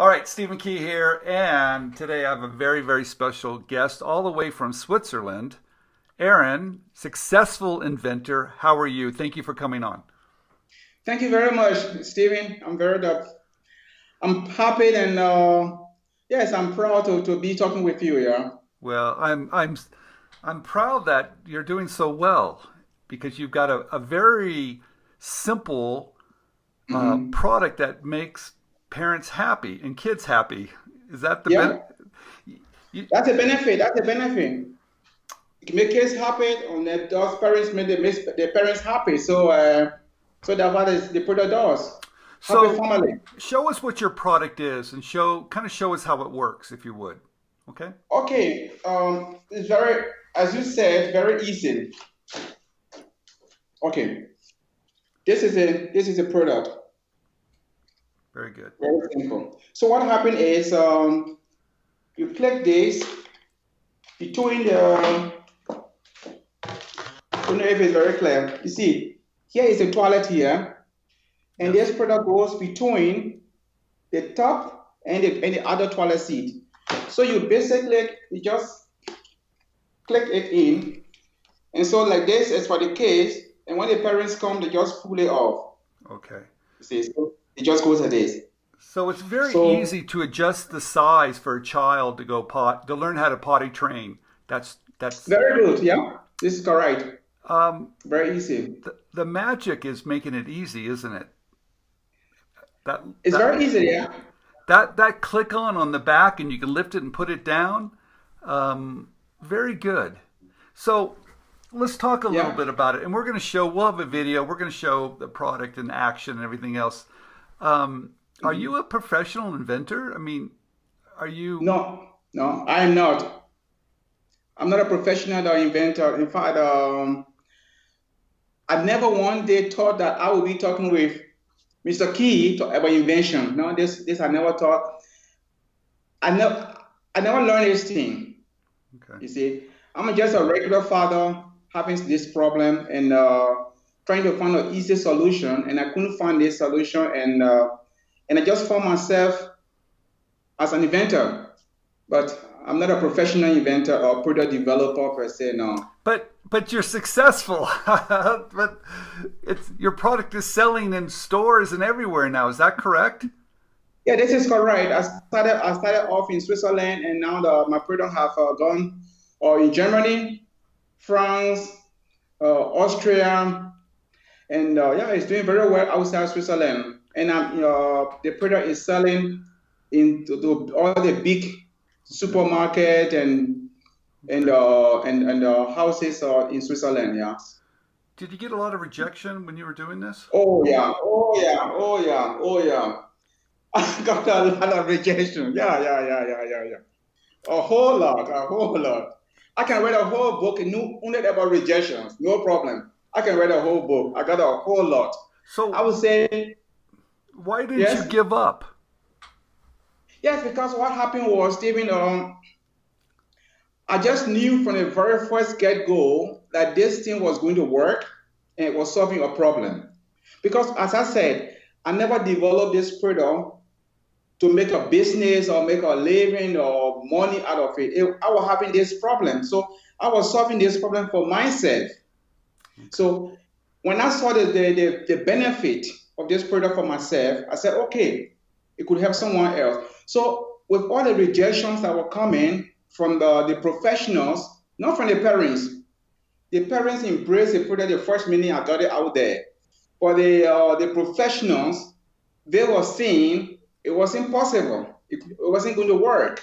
All right, Stephen Key here, and today I have a very, very special guest all the way from Switzerland. Aaron, successful inventor. How are you? Thank you for coming on. Thank you very much, Stephen. I'm happy and yes, I'm proud to be talking with you. Yeah. Well, I'm proud that you're doing so well because you've got a very simple hmm product that makes parents happy and kids happy. Is that the Yeah, you, that's a benefit. That's a benefit. You can make kids happy, and those parents make their parents happy. So that's what is the product does. Happy so family. show us what your product is and show us how it works if you would. Okay? Okay. It's very, as you said, very easy. Okay. This is a product. Very good. Very simple. So what happened is you click this between the. I don't know if it's very clear. You see, here is the toilet here, and Yes. this product goes between the top and the other toilet seat. So you just click it in, and so like this is for the kids, and when the parents come, they just pull it off. Okay. You see, so it just goes like this. So it's very So easy to adjust the size for a child to to learn how to potty train. That's very good, yeah. This is correct. um, Very easy. the magic is making it easy, isn't it? That It's that very easy, yeah. that click on the back and you can lift it and put it down. Very good. So let's talk a little Yeah. bit about it, and we'll have a video. We're going to show the product in action and everything else. Are Mhm. you a professional inventor? I mean, are you? No, no, I'm not. I'm not a professional or inventor. In fact, I never one day thought that I would be talking with Mr. Key about invention. No, this I never thought. I I never learned this thing. Okay. You see, I'm just a regular father having this problem and trying to find an easy solution, and I couldn't find this solution, and I just found myself as an inventor. But I'm not a professional inventor or product developer per se. No. But you're successful. But it's your product is selling in stores and everywhere now. Is that correct? Yeah, this is correct. I started off in Switzerland, and now my product have gone in Germany, France, Austria, and yeah, it's doing very well outside Switzerland. And the product is selling into all the big supermarket Okay. and houses in Switzerland. Yeah. Did you get a lot of rejection when you were doing this? Oh yeah. Oh yeah. Oh yeah. Oh yeah. I got a lot of rejection. Yeah. Yeah. Yeah. Yeah. Yeah. Yeah. A whole lot. A whole lot. I can read a whole book only about rejections. No problem. I can read a whole book. I got a whole lot. I So would say why didn't you yes. give up? Yes, because what happened was, Stephen, I just knew from the very first get go that this thing was going to work and it was solving a problem. Because, as I said, I never developed this product to make a business or make a living or money out of it. I was having this problem. So, I was solving this problem for myself. Okay. So, when I saw the benefit of this product for myself, I said, okay, it could help someone else. So, with all the rejections that were coming from the professionals, not from the parents embraced the product the first minute I got it out there. But the professionals, they were saying it was impossible. It wasn't going to work.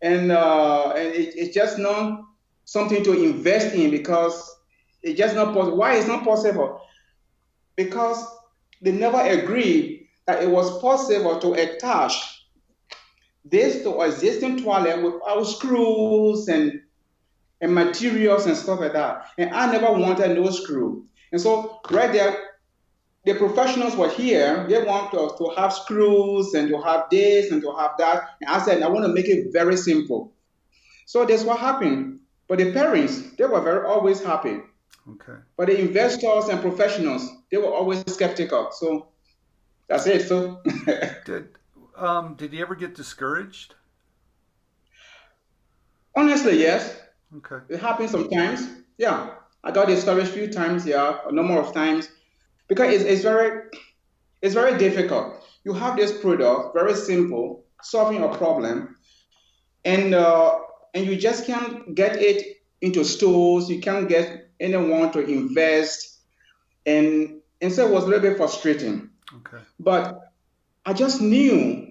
And it's just not something to invest in because it's just not possible. Why it's not possible? Because they never agreed that it was possible to attach this to existing toilet without screws and materials and stuff like that. And I never wanted no screw. And so right there, the professionals were here. They want to have screws and to have this and to have that. And I said, I want to make it very simple. So that's what happened. But the parents, they were very always happy. Okay. But the investors and professionals, they were always skeptical. So that's it. So Did did you ever get discouraged? Honestly, yes. Okay. It happens sometimes. Yeah. I got discouraged a few times, yeah, a number of times. Because it's very difficult. You have this product, very simple, solving a problem, and you just can't get it into stores. You can't get anyone to invest, and so it was a little bit frustrating. Okay. But I just knew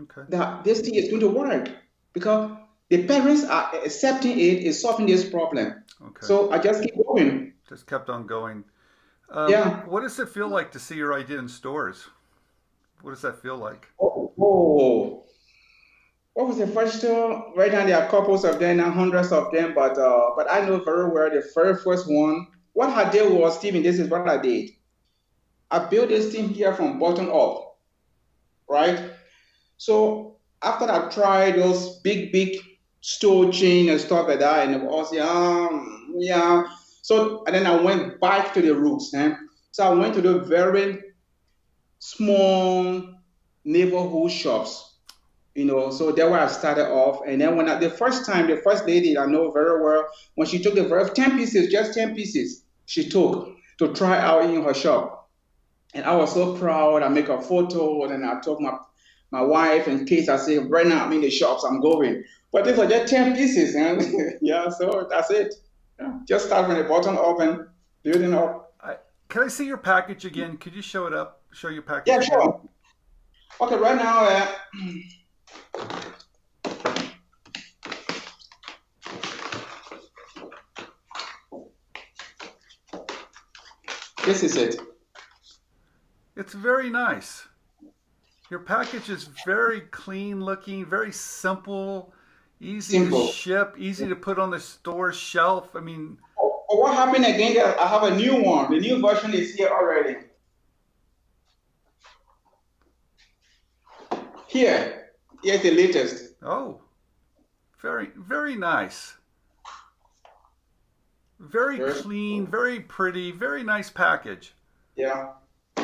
Okay. that this thing is going to work because the parents are accepting it, is solving this problem. Okay. So I just keep going. Just kept on going. Yeah. What does it feel like to see your idea in stores? What does that feel like? Oh, what was the first store? Right now there are couples of them, not hundreds of them, but I know very well the very first one. What I did was, Stephen, this is what I did. I built this thing here from bottom up, right? So after I tried those big store chain and stuff like that, and it was yeah. So and then I went back to the roots, eh? So I went to the very small neighborhood shops, so that's where I started off. And then the first time, the first lady I know very well, when she took the very 10 pieces, just 10 pieces, she took to try out in her shop. And I was so proud. I make a photo, and then I told my wife and kids, I said, right now I'm in the shops, I'm going. But these are just 10 pieces, and yeah, so that's it. Yeah. Just start from the bottom up and building up. Can I see your package again? Could you show it up? Show your package Yeah, again? sure. Okay, right now, this is it. It's very nice. Your package is very clean looking, very simple, easy Simple. to ship, easy to put on the store shelf. I mean, What happened again? I have a new one. The new version is here already. Here's the latest. oh, very, very nice. Very Very clean, cool. very pretty, very nice package. Yeah.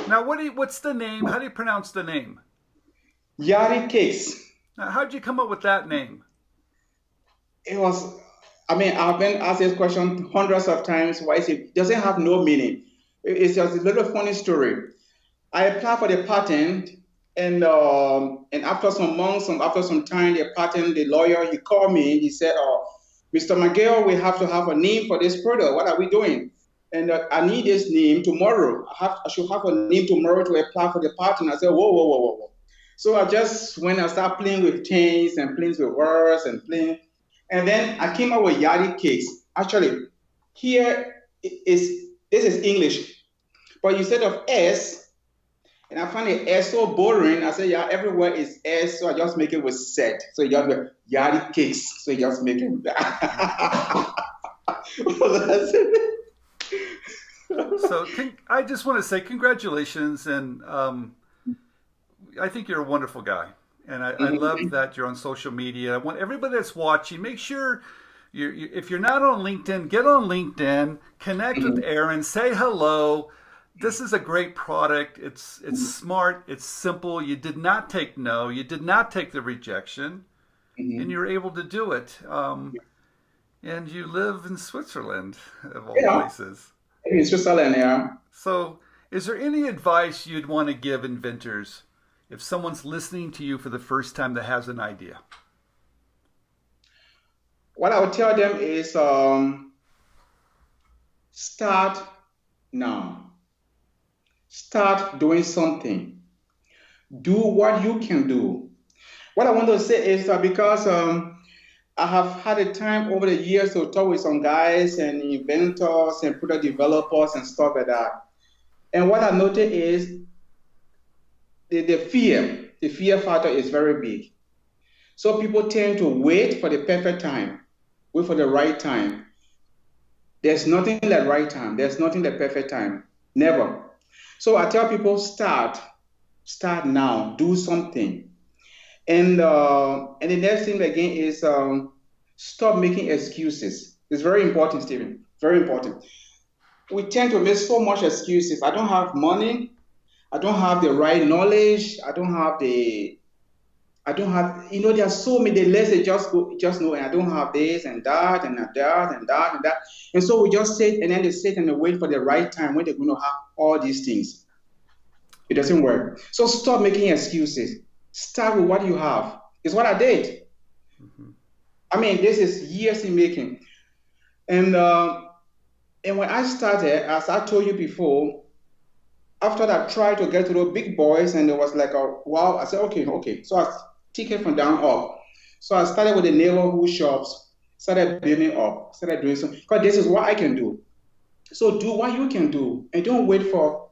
Now, what's the name? How do you pronounce the name? Yary Kidz. Now, how'd you come up with that name? It was, I've been asked this question hundreds of times. Why is it doesn't have no meaning? It's just a little funny story. I applied for the patent, and after some months, after some time, the lawyer, he called me. He said, "Oh, Mr. McGill, we have to have a name for this product. What are we doing? And I need this name tomorrow. I should have a name tomorrow to apply for the patent." I said, "Whoa, whoa, whoa, whoa, whoa." So I just went and started playing with things and playing with words and playing. And then I came up with Yary Kidz. Actually, here this is English, but instead of S, and I find the S so boring. I said, yeah, everywhere is S, so I just make it with Z. So you just go Yary Kidz. So you just make it. That's it. So I just want to say congratulations, and I think you're a wonderful guy, and I love that you're on social media. I want everybody that's watching, make sure if you're not on LinkedIn, get on LinkedIn, connect with Aaron, say hello. This is a great product. It's smart. It's simple. You did not take no. You did not take the rejection, and you're able to do it. And you live in Switzerland, of all places. In Switzerland, yeah. So, is there any advice you'd want to give inventors if someone's listening to you for the first time that has an idea? What I would tell them is start now. Start doing something. Do what you can do. What I want to say is because I have had a time over the years to talk with some guys and inventors and product developers and stuff like that. And what I noticed is the fear factor is very big. So people tend to wait for the perfect time, wait for the right time. There's nothing like right time. There's nothing like perfect time. Never. So I tell people start now, do something. And the next thing again is stop making excuses. It's very important, Stephen. Very important. We tend to make so much excuses. I don't have money. I don't have the right knowledge. I don't have the I don't have, there are so many lists that just know, and I don't have this and that and that and that and that. And so we just sit and then they sit and they wait for the right time when they're going to have all these things. It doesn't work. So stop making excuses. Start with what you have. It's what I did. Mm-hmm. I mean, this is years in making. And when I started, as I told you before, after that, I tried to get to the big boys, and it was like, wow. I said, okay. So I take it from down up. So I started with the neighborhood shops, started building up, started doing something, because this is what I can do. So do what you can do, and don't wait for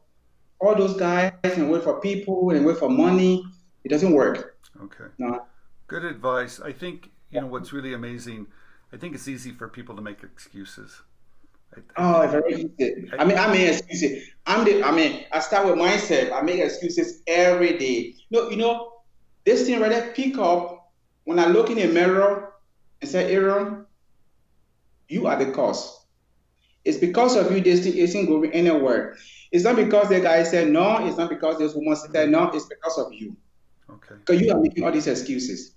all those guys and wait for people and wait for money. It doesn't work. Okay. No. Good advice. I think, what's really amazing, I think it's easy for people to make excuses. Very easy. I mean excuses. I start with myself. I make excuses every day. This thing right there pick up when I look in the mirror and say, Aaron, you are the cause. It's because of you this thing isn't going anywhere. It's not because the guy said no. It's not because this woman said no. It's because of you. Okay. Because you are making all these excuses.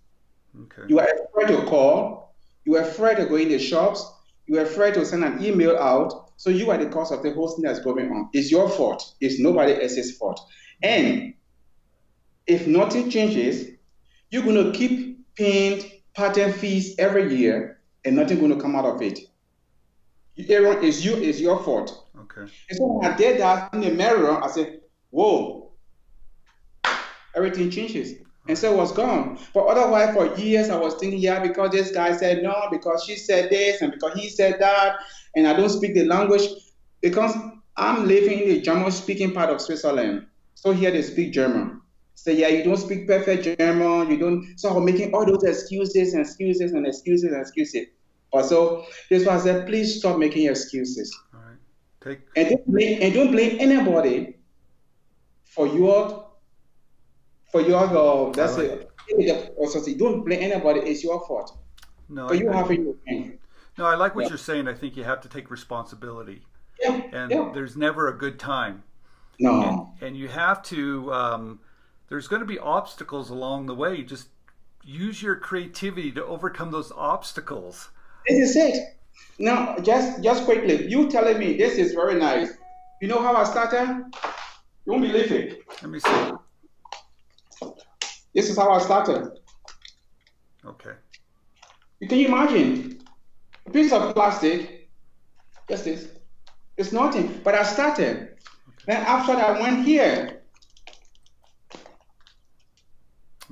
Okay. You are afraid to call. You are afraid to go in the shops. You are afraid to send an email out. So you are the cause of the whole thing that's going on. It's your fault. It's nobody else's fault. And if nothing changes, you're going to keep paying patent fees every year and nothing going to come out of it. Aaron, it's your fault. Okay. And so when I did that in the mirror, I said, whoa, everything changes. And so it was gone. But otherwise, for years, I was thinking, because this guy said no, because she said this, and because he said that, and I don't speak the language, because I'm living in the German-speaking part of Switzerland. So here they speak German. So you don't speak perfect German, you don't. So I'm making all those excuses. But so this was I said, please stop making excuses. All right. And don't blame anybody for your that's it. Don't blame anybody. It's your fault. No, but you have your hand. No, I like what you're saying. I think you have to take responsibility. Yeah. And there's never a good time. No. And you have to. There's going to be obstacles along the way. Just use your creativity to overcome those obstacles. This is it. Now, just quickly, you telling me this is very nice. You know how I started? You won't believe it. Let me see. This is how I started. Okay. Can you imagine? A piece of plastic, just this. It's nothing, but I started. Okay. Then after that, I went here.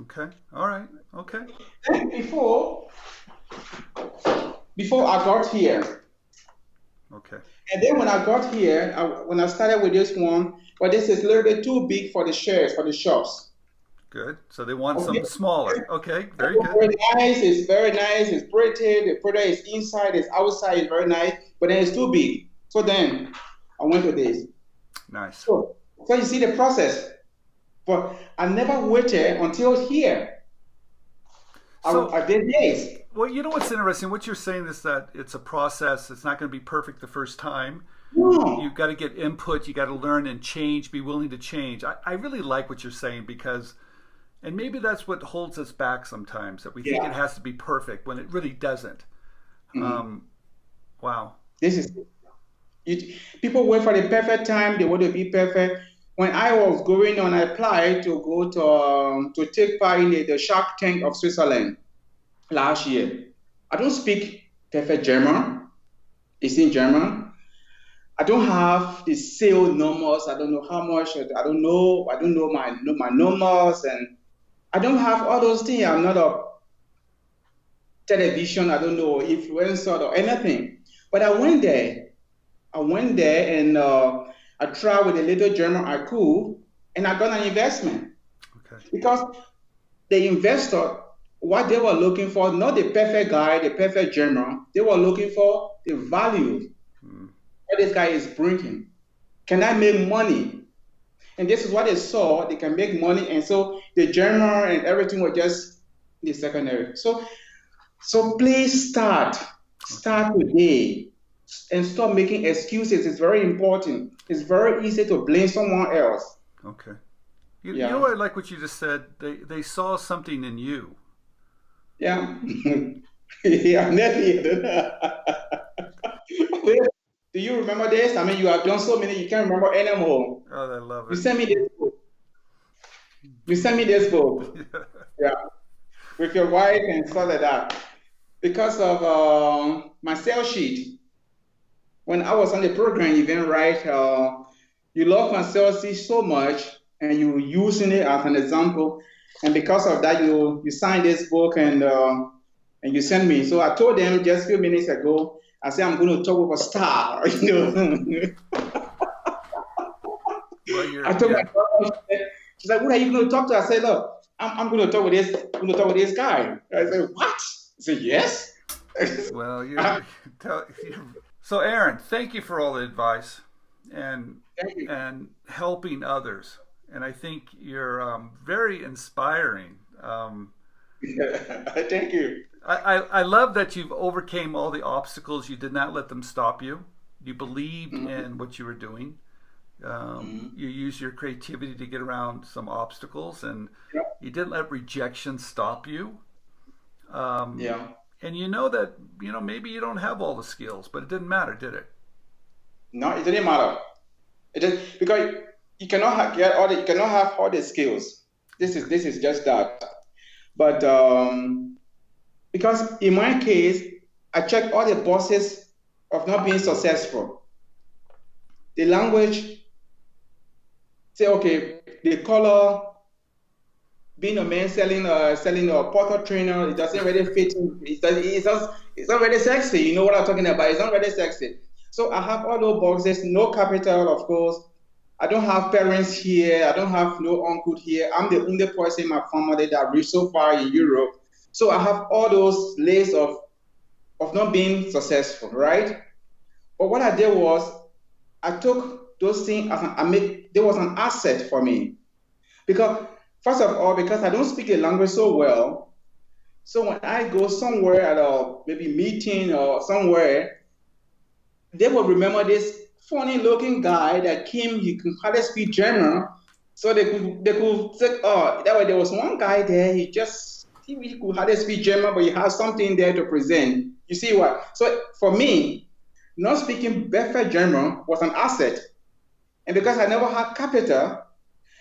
Okay. All right. Okay. Then before I got here. Okay. And then when I got here, when I started with this one, but this is a little bit too big for the shares, for the shops. Good. So they want something smaller. Okay. Very good. Very nice. It's very nice. It's pretty. The product is inside. It's outside. It's very nice. But then it's too big. So then I went to this. Nice. So you see the process. But I never waited until here. I did this. Well, you know what's interesting? What you're saying is that it's a process. It's not going to be perfect the first time. No. You've got to get input. You got to learn and change. Be willing to change. I really like what you're saying because. And maybe that's what holds us back sometimes, that we think it has to be perfect when it really doesn't. Mm-hmm. Wow. This is people wait for the perfect time. They want to be perfect. When I was going on, I applied to go to take part in the Shark Tank of Switzerland last year. I don't speak perfect German. It's in German. I don't have the sales numbers. I don't know how much. I don't know my numbers and. I don't have all those things. I'm not a television. I don't know influencer or anything. But I went there. And I tried with a little German I could, and I got an investment. Okay. Because the investor, what they were looking for, not the perfect guy, the perfect German, they were looking for the value what this guy is bringing. Can I make money? And this is what they saw. They can make money. And so the German and everything was just the secondary. So please start today and stop making excuses. It's very important. It's very easy to blame someone else. Okay. You know what I like what you just said? They saw something in you. Yeah. Yeah, definitely. Do you remember this? I mean, you have done so many, you can't remember anymore. Oh, I love You it. sent me this book. You sent me this book. Yeah. With your wife and stuff like that. Because of my sales sheet. When I was on the program, event right, you love my sales sheet so much, and you were using it as an example. And because of that, you signed this book and you sent me. So I told them just a few minutes ago, I said I'm going to talk with a star. Well, I told my daughter, she's like, "What are you going to talk to?" I said, "Look, I'm going to talk with this. I'm going to talk with this guy." I said, "What?" I said, "Yes." Well, so Aaron, thank you for all the advice and helping others. And I think you're very inspiring. Thank you. I love that you've overcame all the obstacles. You did not let them stop you. You believed in what you were doing. You used your creativity to get around some obstacles, and you didn't let rejection stop you. And you know that maybe you don't have all the skills, but it didn't matter, did it? No, it didn't matter. It just because you cannot you cannot have all the skills. This is just that. But because in my case, I checked all the boxes of not being successful. The language, say, okay, the color, being a man selling a portal trainer, it doesn't really fit in. It's not really sexy. You know what I'm talking about? It's not really sexy. So I have all those boxes, no capital, of course. I don't have parents here. I don't have no uncle here. I'm the only person in my family that reached so far in Europe. So I have all those layers of not being successful, right? But what I did was I took those things there was an asset for me. Because first of all, because I don't speak the language so well, so when I go somewhere at a maybe meeting or somewhere, they will remember this funny-looking guy that came. He could hardly speak German, so they could say, "Oh, that way there was one guy there. He could hardly speak German, but he has something there to present." You see what? So for me, not speaking perfect German was an asset, and because I never had capital,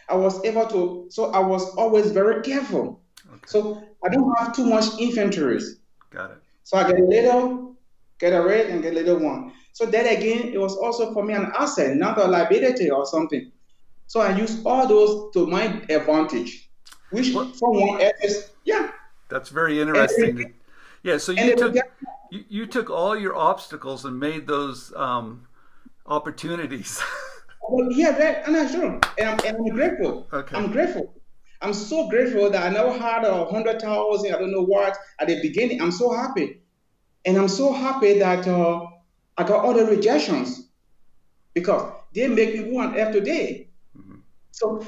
I was able to. So I was always very careful. Okay. So I don't have too much inventories. Got it. So I get a little, get a red, and get a little one. So that again, it was also for me an asset, not a liability or something. So I use all those to my advantage, which someone else, That's very interesting. So you took all your obstacles and made those opportunities. Well, and I'm sure, and I'm grateful. Okay. I'm grateful. I'm so grateful that I never had 100,000. I don't know what at the beginning. I'm so happy, and I'm so happy that I got all the rejections because they make me who I am today. Mm-hmm. So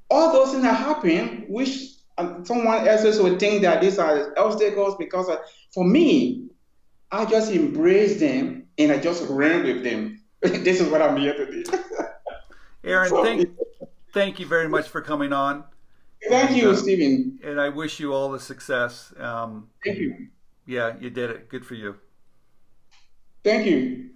all those things that happen, which someone else would think that these are obstacles, because for me, I just embrace them and I just ran with them. This is what I'm here to do. Aaron, thank you very much for coming on. Thank you, Stephen. And I wish you all the success. Thank you. Yeah, you did it. Good for you. Thank you.